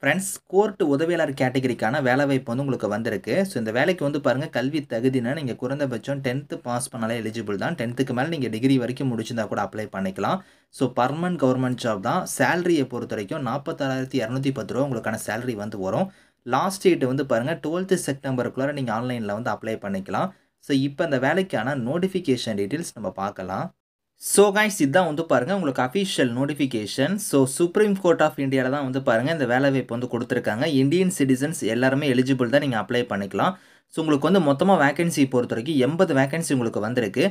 Friends court உதவியாளர் கேட்டகரிக்கான வேலைவாய்ப்பு வந்து உங்களுக்கு வந்திருக்கு. ஸோ இந்த வேலைக்கு வந்து பாருங்க கல்வி தகுதினா நீங்க குறைந்தபட்சம் 10th பாஸ் பண்ணாலே எலிஜிபிள் தான். 10க்கு மேல நீங்க டிகிரி வரைக்கும் முடிச்சிருந்தா கூட அப்ளை பண்ணிக்கலாம். ஸோ பர்மனன்ட் கவர்மெண்ட் ஜாப் தான். சேலரிய பொறுத்தவரைக்கும் ரூ. 46,210 உங்களுக்கான சேலரி வந்து வரும். லாஸ்ட் டேட் வந்து பாருங்க 12th செப்டம்பருக்குள்ளார நீங்க ஆன்லைன்ல வந்து அப்ளை பண்ணிக்கலாம். ஸோ இப்ப இந்த வேலைக்கான நோட்டிஃபிகேஷன் டீட்டெயில்ஸ் நம்ம பார்க்கலாம். ஸோ கைஸ் இதான் வந்து பாருங்க உங்களுக்கு official notification. So Supreme Court of இந்தியால தான் வந்து பாருங்க இந்த வேலைவாய்ப்பு வந்து குடுத்துருக்காங்க. இந்தியன் சிட்டிசன்ஸ் எல்லாருமே எலிஜிபிள் தான். நீங்க அப்ளை பண்ணிக்கலாம். ஸோ உங்களுக்கு வந்து மொத்தமா வேக்கன்சி பொறுத்தவரைக்கும் 80 வேக்கன்சி உங்களுக்கு வந்திருக்கு.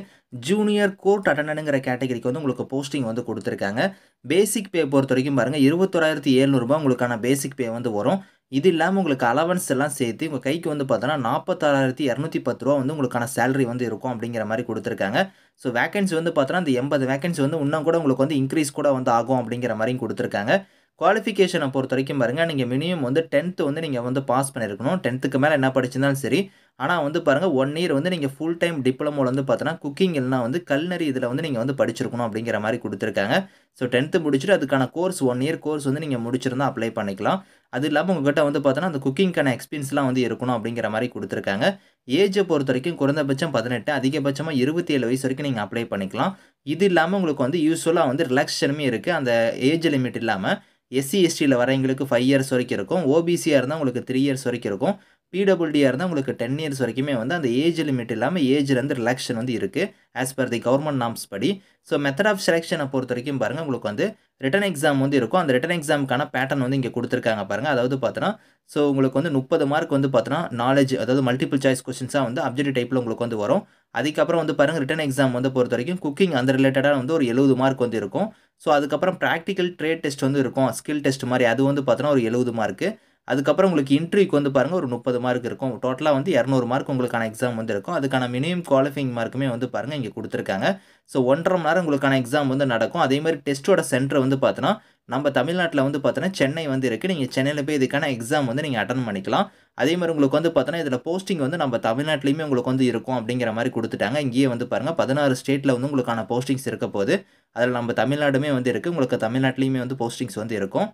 ஜூனியர் கோர்ட் அட்டெண்டன்ட்ங்கிற கேட்டகரிக்கு வந்து உங்களுக்கு போஸ்டிங் வந்து குடுத்துருக்காங்க. பேசிக் பே பொறுத்தவரைக்கும் பாருங்க ரூ. 21,700 உங்களுக்கான பேசிக் பே வந்து வரும். இது இல்லாம உங்களுக்கு அலவன்ஸ் எல்லாம் சேர்த்து உங்க கைக்கு வந்து பார்த்தோன்னா ரூ. 46,210 வந்து உங்களுக்கான சேலரி வந்து இருக்கும் அப்படிங்கிற மாரி குடுத்துருக்காங்க. ஸோ வேக்கன்சி வந்து பார்த்தோன்னா, அந்த 80 வேக்கன்சி வந்து இன்னும் கூட உங்களுக்கு வந்து இன்க்ரீஸ் கூட வந்து ஆகும் அப்படிங்கிற மாரியும் குடுத்துருக்காங்க. குவாலிஃபிகேஷன பொறுத்தவரைக்கும் பாருங்க, நீங்க மினிமம் வந்து 10th வந்து நீங்க வந்து பாஸ் பண்ணியிருக்கணும். 10க்கு மேல என்ன படிச்சிருந்தாலும் சரி. ஆனா வந்து பாருங்க 1 இயர் வந்து நீங்க ஃபுல் டைம் டிப்ளமோல வந்து பார்த்தோன்னா, குக்கிங் இல்லனா வந்து கல்னரி இதுல வந்து நீங்க வந்து படிச்சிருக்கணும் அப்படிங்கிற மாரி குடுத்துருக்காங்க. ஸோ 10th முடிச்சுட்டு அதுக்கான கோர்ஸ் 1 இயர் கோர்ஸ் வந்து நீங்க முடிச்சிருந்தா அப்ளை பண்ணிக்கலாம். அது இல்லாம உங்ககிட்ட வந்து பார்த்தோன்னா, அந்த குக்கிங்க்கான எக்ஸ்பீரியன்ஸ்லாம் வந்து இருக்கணும் அப்படிங்கிற மாரி குடுத்துருக்காங்க. ஏஜ பொறுத்தவரைக்கும் குறைந்தபட்சம் 18 அதிகபட்சமா 27 வயசு வரைக்கும் நீங்க அப்ளை பண்ணிக்கலாம். இது இல்லாம உங்களுக்கு வந்து யூசுவலா வந்து ரிலாக்சேஷனுமே இருக்கு. அந்த ஏஜ் லிமிட் இல்லாம எஸ்சி, எஸ்டில வரவங்களுக்கு 5 இயர்ஸ் வரைக்கும் இருக்கும். ஓபிசியா இருந்தா உங்களுக்கு 3 இயர்ஸ் வரைக்கும் இருக்கும். பிடபிள்யூடியா இருந்தா உங்களுக்கு 10 இயர்ஸ் வரைக்குமே வந்து அந்த ஏஜ் லிமிட் இல்லாம ஏஜ்லேருந்து ரிலாக்சேஷன் வந்து இருக்கு. As per the government norms படி. ஸோ மெத்தட் ஆஃப் செலக்ஷன பொறுத்தவரைக்கும் பாருங்க உங்களுக்கு வந்து ரிட்டன் எக்ஸாம் வந்து இருக்கும். அந்த ரிட்டன் எக்ஸாம்க்கான பேட்டர்ன் வந்து இங்க குடுத்துருக்காங்க பாருங்க. அதாவது பார்த்தோன்னா, ஸோ உங்களுக்கு வந்து 30 மார்க் வந்து பார்த்தோன்னா, நாலேட்ஜ் அதாவது மல்டிபிள் சாய்ஸ் கொஸ்டின்ஸா வந்து அப்ஜெக்டிவ் டைப்ல உங்களுக்கு வந்து வரும். அதுக்கப்புறம் வந்து பாருங்க ரிட்டன் எக்ஸாம் வந்து பொறுத்தவரைக்கும் குக்கிங் அந்த ரிலேட்டடா வந்து ஒரு 70 மார்க் வந்து இருக்கும். ஸோ அதுக்கப்புறம் பிராக்டிகல் ட்ரேட் டெஸ்ட் வந்து இருக்கும். ஸ்கில் டெஸ்ட் மாரி அது வந்து பார்த்தோன்னா ஒரு 70 மார்க்கு. அதுக்கப்புறம் உங்களுக்கு இன்டர்வியூக்கு வந்து பாருங்க ஒரு 30 மார்க் இருக்கும். டோட்டலா வந்து 200 மார்க் உங்களுக்கான எக்ஸாம் வந்து இருக்கும். அதுக்கான மினிமம் குவாலிஃபையிங் மார்க்குமே வந்து பாருங்க இங்க குடுத்துருக்காங்க. ஸோ 1 1/2 மணி நேரம் உங்களுக்கான எக்ஸாம் வந்து நடக்கும். அதே மாரி டெஸ்ட்டோட சென்டர் வந்து பார்த்தோன்னா, நம்ம தமிழ்நாட்டுல வந்து பார்த்தோன்னா, சென்னை வந்து இருக்கு. நீங்க சென்னையில போய் இதுக்கான எக்ஸாம் வந்து நீங்க அட்டெண்ட் பண்ணிக்கலாம். அதே மாரி உங்களுக்கு வந்து பார்த்தோன்னா, இதுல போஸ்டிங் வந்து நம்ம தமிழ்நாட்டிலயுமே உங்களுக்கு வந்து இருக்கும் அப்படிங்கிற மாரி குடுத்துட்டாங்க. இங்கேயே வந்து பாருங்க 16 ஸ்டேட்ல வந்து உங்களுக்கான போஸ்டிங்ஸ் இருக்க போது. அதுல நம்ம தமிழ்நாடுமே வந்து இருக்கு. உங்களுக்கு தமிழ்நாட்டிலயுமே வந்து போஸ்டிங்ஸ் வந்து இருக்கும்.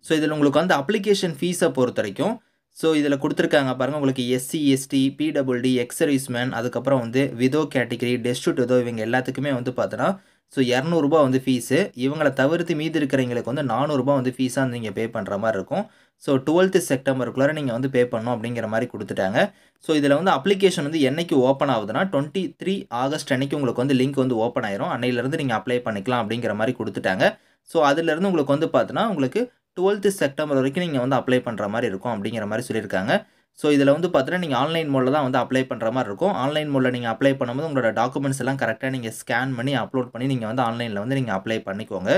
ஸோ இதில உங்களுக்கு வந்து அப்ளிகேஷன் ஃபீஸ பொறுத்தவரைக்கும், ஸோ இதில குடுத்துருக்காங்க பாருங்க. உங்களுக்கு SC, ST, PWD, ex serviceman அதுக்கப்புறம் வந்து விடோ கேட்டகரி, டெஸ்டிட்யூட் விடோ இவங்க எல்லாத்துக்குமே வந்து பார்த்தோன்னா, ஸோ ரூ. 200 வந்து ஃபீஸு. இவங்கள தவிர்த்து மீதி இருக்கிறவங்களுக்கு வந்து ரூ. 400 வந்து ஃபீஸா நீங்க பே பண்ற மாரி இருக்கும். ஸோ 12th செப்டம்பருக்குள்ளார நீங்க வந்து பே பண்ணணும் அப்படிங்கிற மாரி குடுத்துட்டாங்க. ஸோ இதில வந்து அப்ளிகேஷன் வந்து என்னைக்கு ஓப்பன் ஆகுதுன்னா, 23 ஆகஸ்ட் அன்னைக்கு உங்களுக்கு வந்து லிங்க் வந்து ஓப்பன் ஆயிரும். அன்னையிலிருந்து நீங்க அப்ளை பண்ணிக்கலாம் அப்படிங்கிற மாரி குடுத்துட்டாங்க. ஸோ அதிலிருந்து உங்களுக்கு வந்து பார்த்தோன்னா, உங்களுக்கு 12th செப்டம்பர் வரைக்கும் நீங்க வந்து அப்ளை பண்ற மாரி இருக்கும் அப்படிங்கிற மாரி சொல்லியிருக்காங்க. ஸோ இதில வந்து பார்த்தீங்கன்னா, நீங்க ஆன்லைன் மோட்ல தான் வந்து அப்ளை பண்ற மாரி இருக்கும். ஆன்லைன் மோட்ல நீங்க அப்ளை பண்ணும்போது உங்களோட டாக்குமெண்ட்ஸ் எல்லாம் கரெக்ட்டா நீங்க ஸ்கேன் பண்ணி அப்லோட் பண்ணி நீங்க வந்து ஆன்லைன்ல வந்து நீங்க அப்ளை பண்ணிக்கோங்க.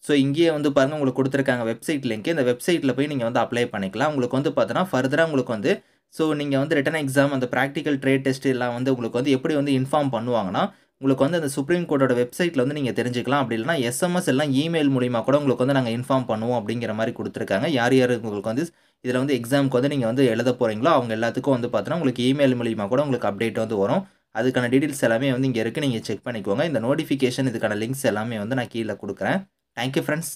ஸோ இங்கேயே வந்து பாருங்க உங்களுக்கு குடுத்துருக்காங்க வெப்சைட் லிங்க். இந்த வெப்சைட்ல போய் நீங்க வந்து அப்ளை பண்ணிக்கலாம். உங்களுக்கு வந்து பார்த்தோன்னா, ஃபர்தரா உங்களுக்கு வந்து ஸோ நீங்க வந்து ரிட்டன் எக்ஸாம் அந்த பிராக்டிகல் ட்ரேட் டெஸ்ட் எல்லாம் வந்து உங்களுக்கு வந்து எப்படி வந்து இன்ஃபார்ம் பண்ணுவாங்கன்னா, உங்களுக்கு வந்து அந்த சுப்ரீம் கோர்ட்டோட வெப்சைட்ல வந்து நீங்க தெரிஞ்சுக்கலாம். அப்படி இல்லன்னா எஸ்எம்எஸ் எல்லாம் இமெயில் மூலியமா கூட உங்களுக்கு வந்து நாங்க இன்ஃபார்ம் பண்ணுவோம் அப்படிங்கிற மாரி குடுத்துருக்காங்க. யார் யார் உங்களுக்கு வந்து இதில வந்து எக்ஸாம்க்கு வந்து நீங்க வந்து எழுத போறீங்களோ, அவங்க எல்லாத்துக்கும் வந்து பார்த்தோன்னா, உங்களுக்கு இமெயில் மூலியமா கூட உங்களுக்கு அப்டேட் வந்து வரும். அதுக்கான டீட்டெயில்ஸ் எல்லாமே வந்து இங்க இருக்கு. நீங்க செக் பண்ணிக்கோங்க. இந்த நோட்டிஃபிகேஷன் இதுக்கான லிங்க்ஸ் எல்லாமே வந்து நான் கீழ குடுக்குறேன். Thank you friends.